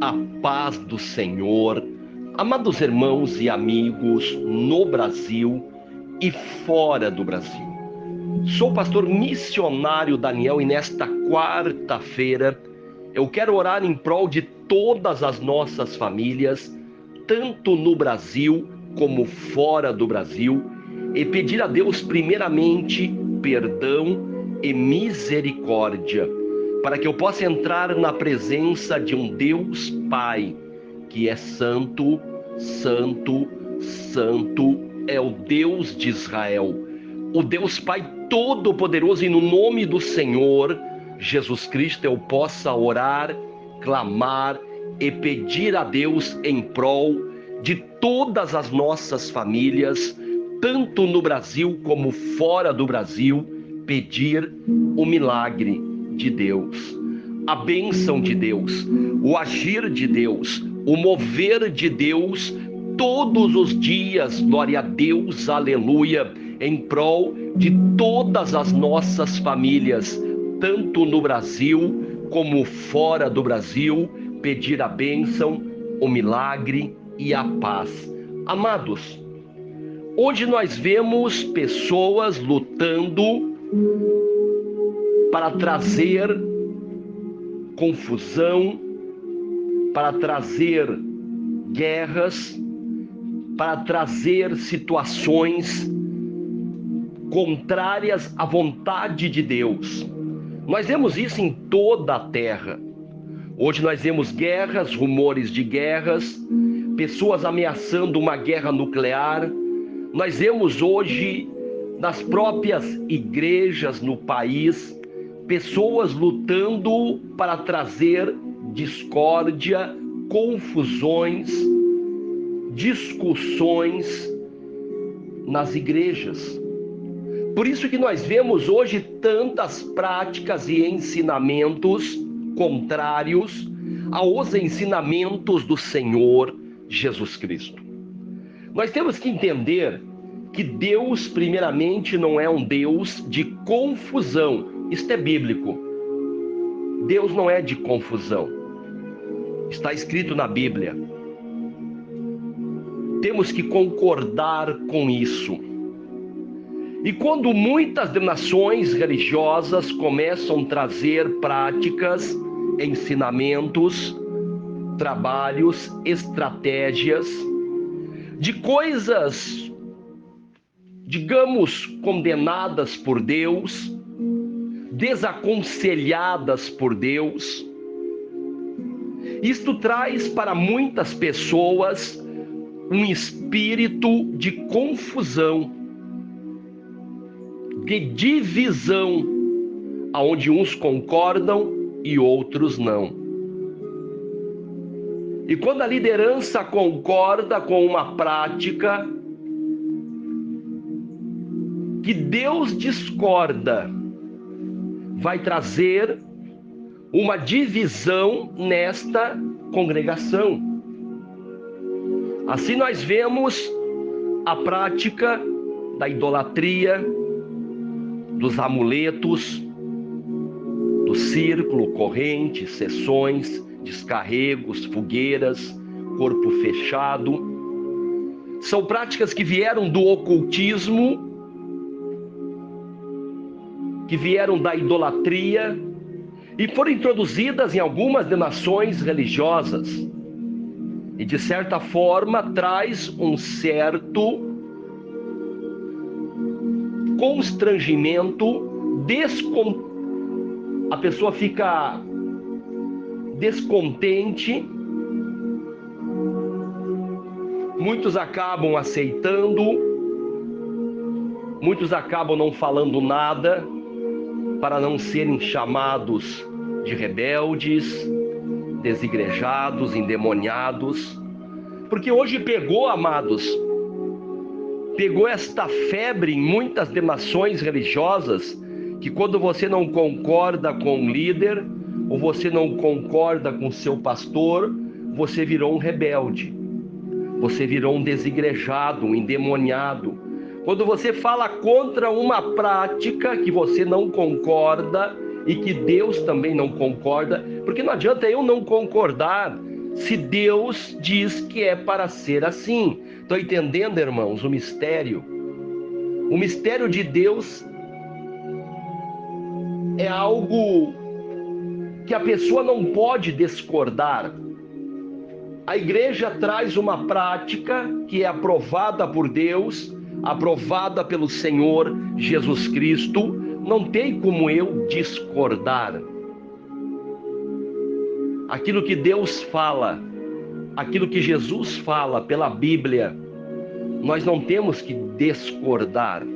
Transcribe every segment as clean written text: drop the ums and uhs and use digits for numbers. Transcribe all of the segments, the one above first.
A paz do Senhor, amados irmãos e amigos no Brasil e fora do Brasil. Sou o pastor missionário Daniel e nesta quarta-feira eu quero orar em prol de todas as nossas famílias, tanto no Brasil como fora do Brasil, e pedir a Deus primeiramente perdão e misericórdia, para que eu possa entrar na presença de um Deus Pai, que é santo, santo, santo, é o Deus de Israel, o Deus Pai Todo-Poderoso, e no nome do Senhor Jesus Cristo eu possa orar, clamar e pedir a Deus em prol de todas as nossas famílias, tanto no Brasil como fora do Brasil, pedir o milagre de Deus, a bênção de Deus, o agir de Deus, o mover de Deus todos os dias, glória a Deus, aleluia, em prol de todas as nossas famílias, tanto no Brasil como fora do Brasil, pedir a bênção, o milagre e a paz. Amados, hoje nós vemos pessoas lutando para trazer confusão, para trazer guerras, para trazer situações contrárias à vontade de Deus. Nós vemos isso em toda a terra. Hoje nós vemos guerras, rumores de guerras, pessoas ameaçando uma guerra nuclear. Nós vemos hoje nas próprias igrejas no país, pessoas lutando para trazer discórdia, confusões, discussões nas igrejas. Por isso que nós vemos hoje tantas práticas e ensinamentos contrários aos ensinamentos do Senhor Jesus Cristo. Nós temos que entender que Deus, primeiramente, não é um Deus de confusão. Isto é bíblico. Deus não é de confusão. Está escrito na Bíblia. Temos que concordar com isso. E quando muitas denominações religiosas começam a trazer práticas, ensinamentos, trabalhos, estratégias, de coisas, digamos, condenadas por Deus, desaconselhadas por Deus, isto traz para muitas pessoas um espírito de confusão, de divisão, aonde uns concordam e outros não. E quando a liderança concorda com uma prática que Deus discorda, vai trazer uma divisão nesta congregação. Assim nós vemos a prática da idolatria, dos amuletos, do círculo, correntes, sessões, descarregos, fogueiras, corpo fechado. São práticas que vieram do ocultismo, que vieram da idolatria e foram introduzidas em algumas denominações religiosas. E de certa forma traz um certo constrangimento, a pessoa fica descontente, muitos acabam aceitando, muitos acabam não falando nada, para não serem chamados de rebeldes, desigrejados, endemoniados, porque hoje pegou, amados, pegou esta febre em muitas denominações religiosas, que quando você não concorda com o líder, ou você não concorda com o seu pastor, você virou um rebelde, você virou um desigrejado, um endemoniado. Quando você fala contra uma prática que você não concorda e que Deus também não concorda, porque não adianta eu não concordar, se Deus diz que é para ser assim? Estão entendendo, irmãos, o mistério? O mistério de Deus é algo que a pessoa não pode discordar. A igreja traz uma prática que é aprovada por Deus, aprovada pelo Senhor Jesus Cristo. Não tem como eu discordar. Aquilo que Deus fala, aquilo que Jesus fala pela Bíblia, nós não temos que discordar.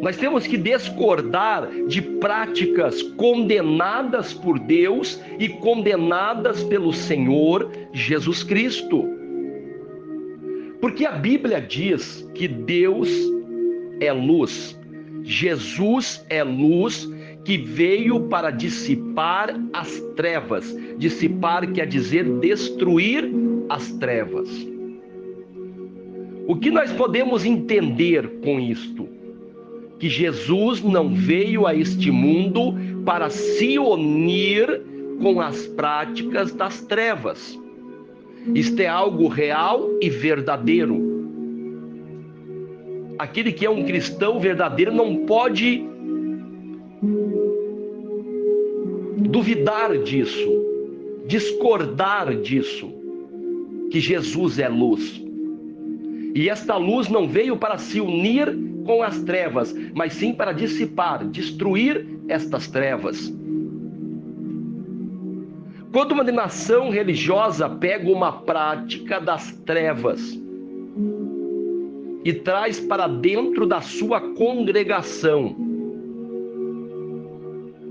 Nós temos que discordar de práticas condenadas por Deus e condenadas pelo Senhor Jesus Cristo. Porque a Bíblia diz que Deus é luz, Jesus é luz que veio para dissipar as trevas. Dissipar quer dizer destruir as trevas. O que nós podemos entender com isto? Que Jesus não veio a este mundo para se unir com as práticas das trevas. Isto é algo real e verdadeiro. Aquele que é um cristão verdadeiro não pode duvidar disso, discordar disso, que Jesus é luz. E esta luz não veio para se unir com as trevas, mas sim para dissipar, destruir estas trevas. Quando uma denominação religiosa pega uma prática das trevas e traz para dentro da sua congregação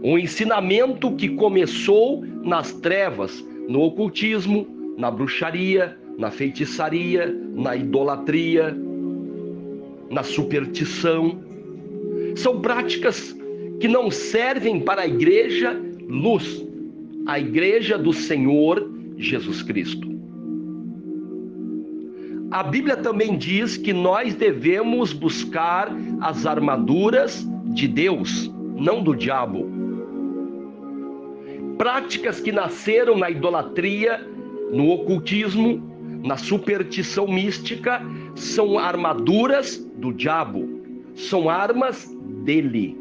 um ensinamento que começou nas trevas, no ocultismo, na bruxaria, na feitiçaria, na idolatria, na superstição. São práticas que não servem para a igreja luz, a igreja do Senhor Jesus Cristo. A Bíblia também diz que nós devemos buscar as armaduras de Deus, não do diabo. Práticas que nasceram na idolatria, no ocultismo, na superstição mística, são armaduras do diabo, são armas dele.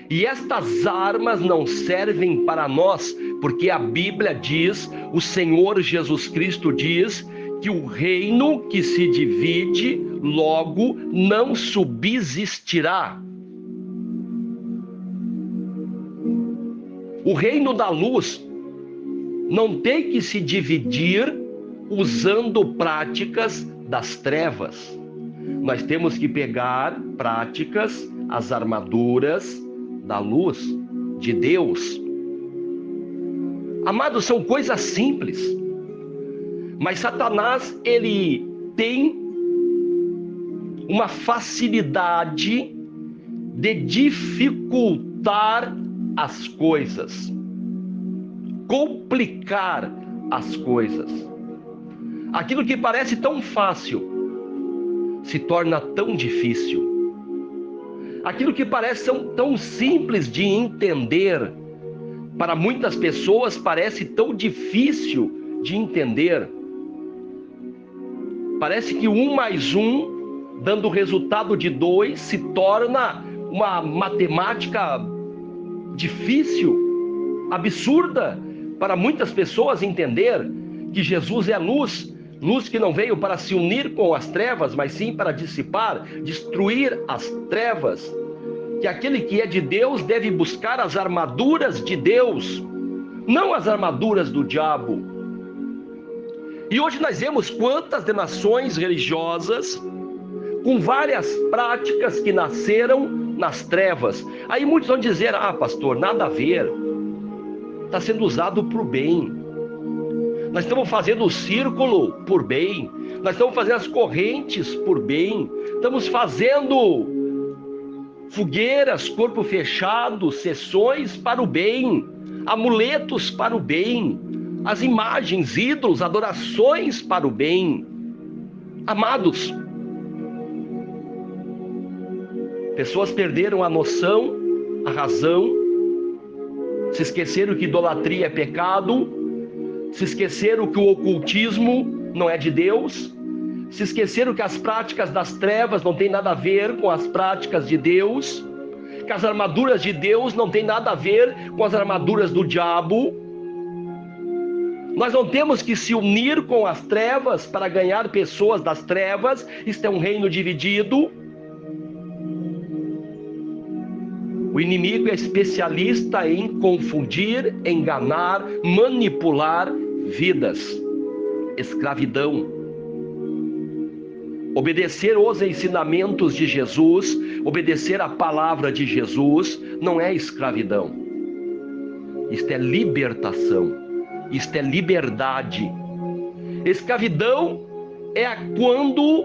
E estas armas não servem para nós, porque a Bíblia diz, o Senhor Jesus Cristo diz, que o reino que se divide, logo não subsistirá. O reino da luz não tem que se dividir usando práticas das trevas. Nós temos que pegar práticas, as armaduras da luz de Deus. Amados, são coisas simples, mas Satanás, ele tem uma facilidade de dificultar as coisas, complicar as coisas. Aquilo que parece tão fácil se torna tão difícil. Aquilo que parece tão simples de entender, para muitas pessoas parece tão difícil de entender. Parece que 1 mais 1, dando o resultado de 2, se torna uma matemática difícil, absurda, para muitas pessoas entender que Jesus é luz, luz que não veio para se unir com as trevas, mas sim para dissipar, destruir as trevas. Que aquele que é de Deus deve buscar as armaduras de Deus, não as armaduras do diabo. E hoje nós vemos quantas denominações religiosas com várias práticas que nasceram nas trevas. Aí muitos vão dizer, pastor, nada a ver, está sendo usado por bem. Nós estamos fazendo o círculo por bem, nós estamos fazendo as correntes por bem, estamos fazendo fogueiras, corpo fechado, sessões para o bem, amuletos para o bem, as imagens, ídolos, adorações para o bem. Amados, pessoas perderam a noção, a razão, se esqueceram que idolatria é pecado, Se esqueceram que o ocultismo não é de Deus. Se esqueceram que as práticas das trevas não tem nada a ver com as práticas de Deus. Que as armaduras de Deus não tem nada a ver com as armaduras do diabo. Nós não temos que se unir com as trevas para ganhar pessoas das trevas. Isto é um reino dividido. O inimigo é especialista em confundir, enganar, manipular vidas. Escravidão. Obedecer os ensinamentos de Jesus, obedecer a palavra de Jesus, não é escravidão. Isto é libertação. Isto é liberdade. Escravidão é quando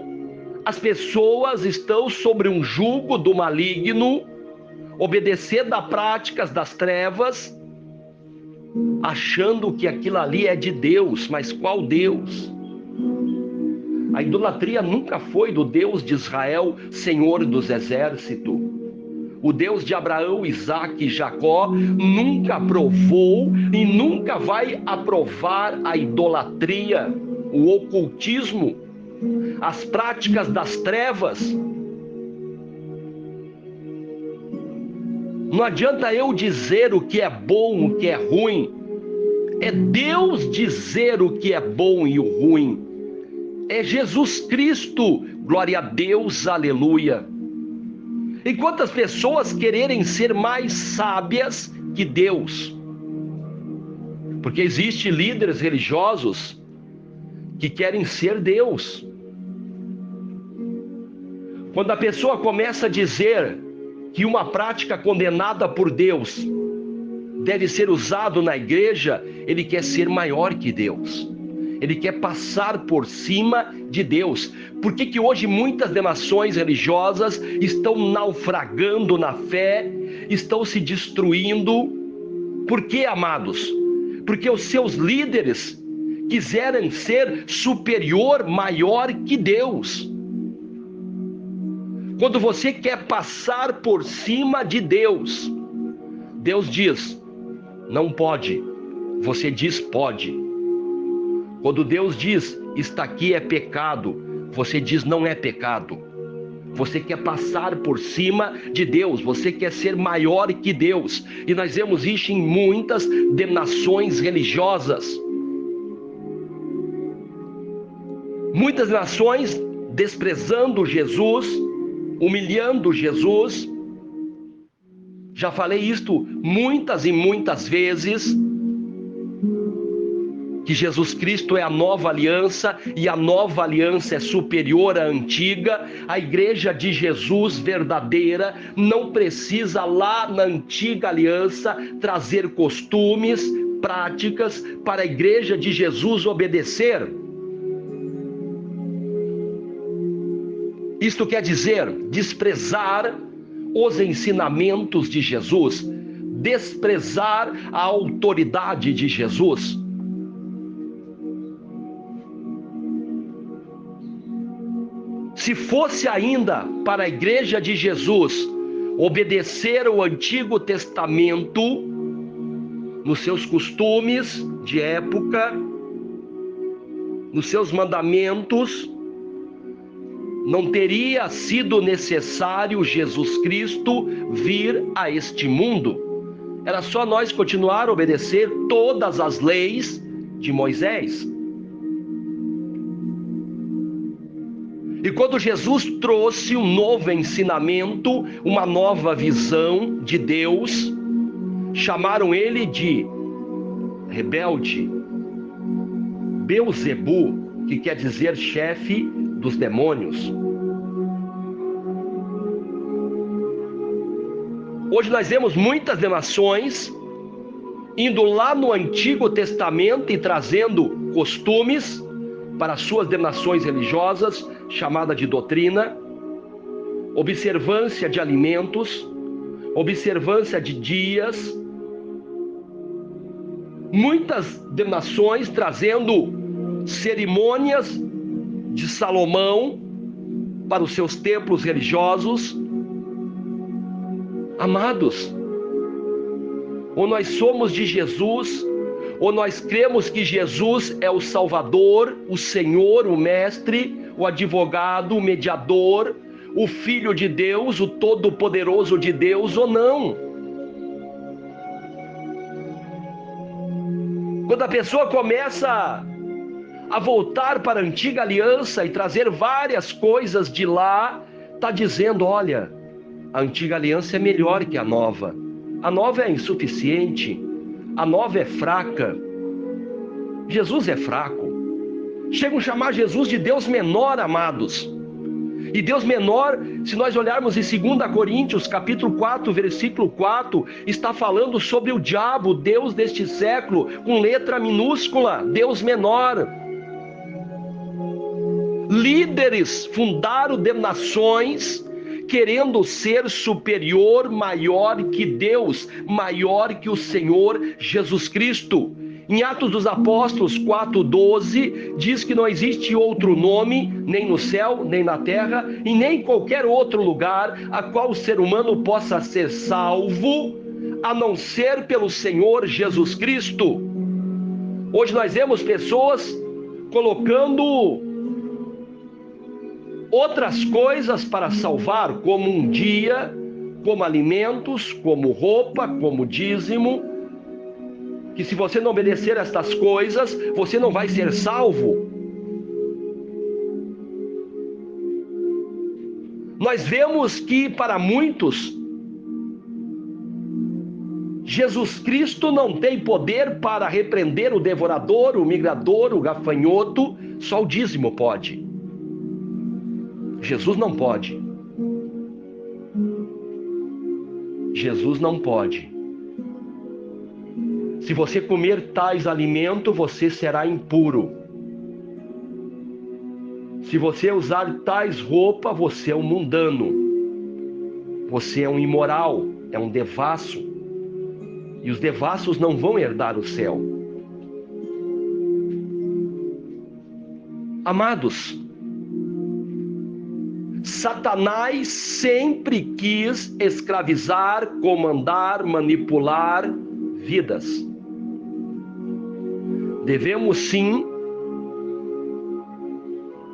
as pessoas estão sobre um jugo do maligno, obedecendo a práticas das trevas, achando que aquilo ali é de Deus. Mas qual Deus? A idolatria nunca foi do Deus de Israel, Senhor dos exércitos. O Deus de Abraão, Isaque e Jacó nunca aprovou e nunca vai aprovar a idolatria, o ocultismo, as práticas das trevas. Não adianta eu dizer o que é bom, o que é ruim. É Deus dizer o que é bom e o ruim. É Jesus Cristo, glória a Deus, aleluia. E quantas pessoas quererem ser mais sábias que Deus? Porque existem líderes religiosos que querem ser Deus. Quando a pessoa começa a dizer que uma prática condenada por Deus deve ser usado na igreja, ele quer ser maior que Deus. Ele quer passar por cima de Deus. Por que hoje muitas denominações religiosas estão naufragando na fé, estão se destruindo? Por que, amados? Porque os seus líderes quiseram ser superior, maior que Deus. Quando você quer passar por cima de Deus, Deus diz, não pode. Você diz, pode. Quando Deus diz, está aqui é pecado, você diz, não é pecado. Você quer passar por cima de Deus, você quer ser maior que Deus. E nós vemos isso em muitas denominações religiosas. Muitas nações desprezando Jesus, humilhando Jesus. Já falei isto muitas e muitas vezes, que Jesus Cristo é a nova aliança e a nova aliança é superior à antiga. A igreja de Jesus verdadeira não precisa lá na antiga aliança trazer costumes, práticas para a igreja de Jesus obedecer. Isto quer dizer desprezar os ensinamentos de Jesus, desprezar a autoridade de Jesus. Se fosse ainda para a igreja de Jesus obedecer ao Antigo Testamento, nos seus costumes de época, nos seus mandamentos, não teria sido necessário Jesus Cristo vir a este mundo. Era só nós continuar a obedecer todas as leis de Moisés. E quando Jesus trouxe um novo ensinamento, uma nova visão de Deus, chamaram ele de rebelde, Beuzebu, que quer dizer chefe dos demônios. Hoje nós vemos muitas denominações indo lá no Antigo Testamento e trazendo costumes para suas denominações religiosas, chamada de doutrina, observância de alimentos, observância de dias. Muitas denominações trazendo cerimônias de Salomão para os seus templos religiosos. Amados, ou nós somos de Jesus, ou nós cremos que Jesus é o Salvador, o Senhor, o Mestre, o advogado, o mediador, o Filho de Deus, o Todo-Poderoso de Deus, ou não. Quando a pessoa começa a voltar para a antiga aliança e trazer várias coisas de lá, está dizendo, olha, a antiga aliança é melhor que a nova é insuficiente, a nova é fraca, Jesus é fraco. Chegam a chamar Jesus de Deus menor, amados. E Deus menor, se nós olharmos em 2 Coríntios, capítulo 4, versículo 4, está falando sobre o diabo, Deus deste século, com letra minúscula, Deus menor. Líderes fundaram nações querendo ser superior, maior que Deus, maior que o Senhor Jesus Cristo. Em Atos dos Apóstolos 4:12, diz que não existe outro nome, nem no céu, nem na terra, e nem em qualquer outro lugar, a qual o ser humano possa ser salvo, a não ser pelo Senhor Jesus Cristo. Hoje nós vemos pessoas colocando outras coisas para salvar, como um dia, como alimentos, como roupa, como dízimo, que se você não obedecer a estas coisas, você não vai ser salvo. Nós vemos que para muitos, Jesus Cristo não tem poder para repreender o devorador, o migrador, o gafanhoto, só o dízimo pode. Jesus não pode. Jesus não pode. Se você comer tais alimentos, você será impuro. Se você usar tais roupas, você é um mundano. Você é um imoral, é um devasso. E os devassos não vão herdar o céu. Amados, Satanás sempre quis escravizar, comandar, manipular vidas. Devemos sim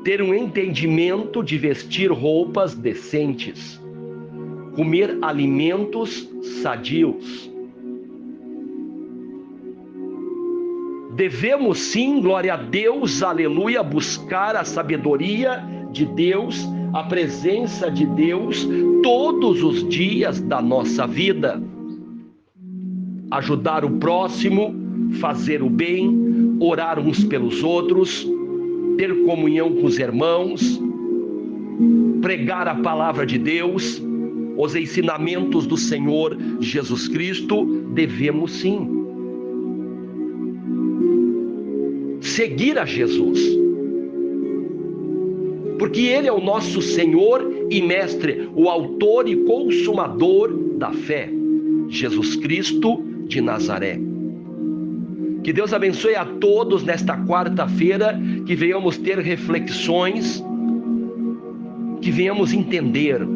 ter um entendimento de vestir roupas decentes, comer alimentos sadios. Devemos sim, glória a Deus, aleluia, buscar a sabedoria de Deus, a presença de Deus todos os dias da nossa vida. Ajudar o próximo, fazer o bem, orar uns pelos outros, ter comunhão com os irmãos, pregar a palavra de Deus, os ensinamentos do Senhor Jesus Cristo, devemos sim seguir a Jesus, porque Ele é o nosso Senhor e Mestre, o autor e consumador da fé, Jesus Cristo de Nazaré. Que Deus abençoe a todos nesta quarta-feira, que venhamos ter reflexões, que venhamos entender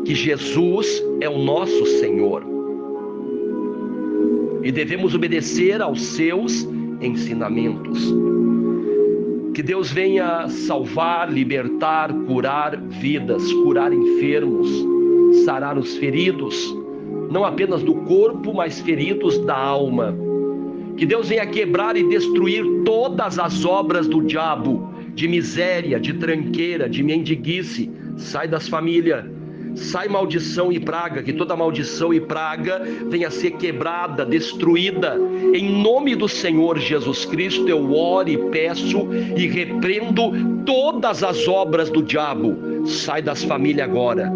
que Jesus é o nosso Senhor e devemos obedecer aos seus ensinamentos. Que Deus venha salvar, libertar, curar vidas, curar enfermos, sarar os feridos, não apenas do corpo, mas feridos da alma. Que Deus venha quebrar e destruir todas as obras do diabo, de miséria, de tranqueira, de mendiguice. Sai das famílias, sai maldição e praga, que toda maldição e praga venha a ser quebrada, destruída. Em nome do Senhor Jesus Cristo eu oro e peço e repreendo todas as obras do diabo. Sai das famílias agora.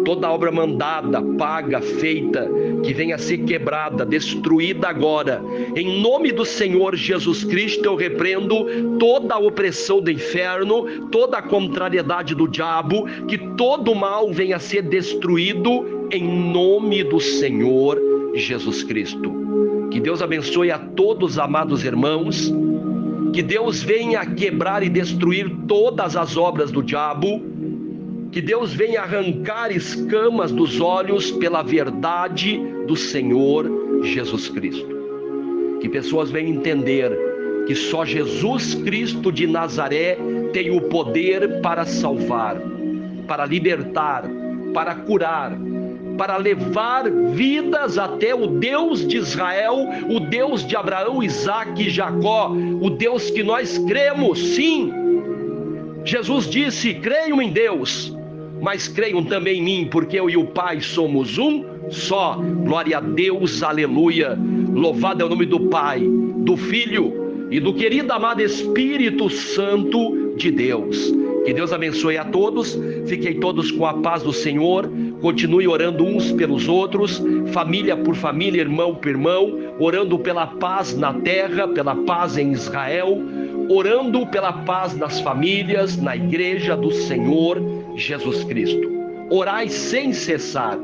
Toda obra mandada, paga, feita, que venha a ser quebrada, destruída agora. Em nome do Senhor Jesus Cristo eu repreendo toda a opressão do inferno, toda a contrariedade do diabo, que todo mal venha a ser destruído em nome do Senhor Jesus Cristo. Que Deus abençoe a todos, amados irmãos. Que Deus venha a quebrar e destruir todas as obras do diabo. Que Deus venha arrancar escamas dos olhos pela verdade do Senhor Jesus Cristo. Que pessoas venham entender que só Jesus Cristo de Nazaré tem o poder para salvar, para libertar, para curar, para levar vidas até o Deus de Israel, o Deus de Abraão, Isaque e Jacó, o Deus que nós cremos. Sim, Jesus disse: creiam em Deus, mas creiam também em mim, porque eu e o Pai somos um só. Glória a Deus, aleluia. Louvado é o nome do Pai, do Filho e do querido amado Espírito Santo de Deus. Que Deus abençoe a todos. Fiquem todos com a paz do Senhor. Continue orando uns pelos outros, família por família, irmão por irmão, orando pela paz na terra, pela paz em Israel, orando pela paz nas famílias, na igreja do Senhor Jesus Cristo. Orai sem cessar.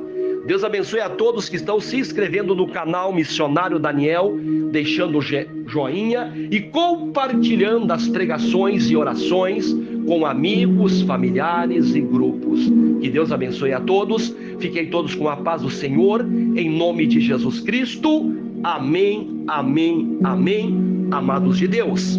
Deus abençoe a todos que estão se inscrevendo no canal Missionário Daniel, deixando o joinha e compartilhando as pregações e orações com amigos, familiares e grupos. Que Deus abençoe a todos. Fiquem todos com a paz do Senhor, em nome de Jesus Cristo. Amém, amém, amém, amados de Deus.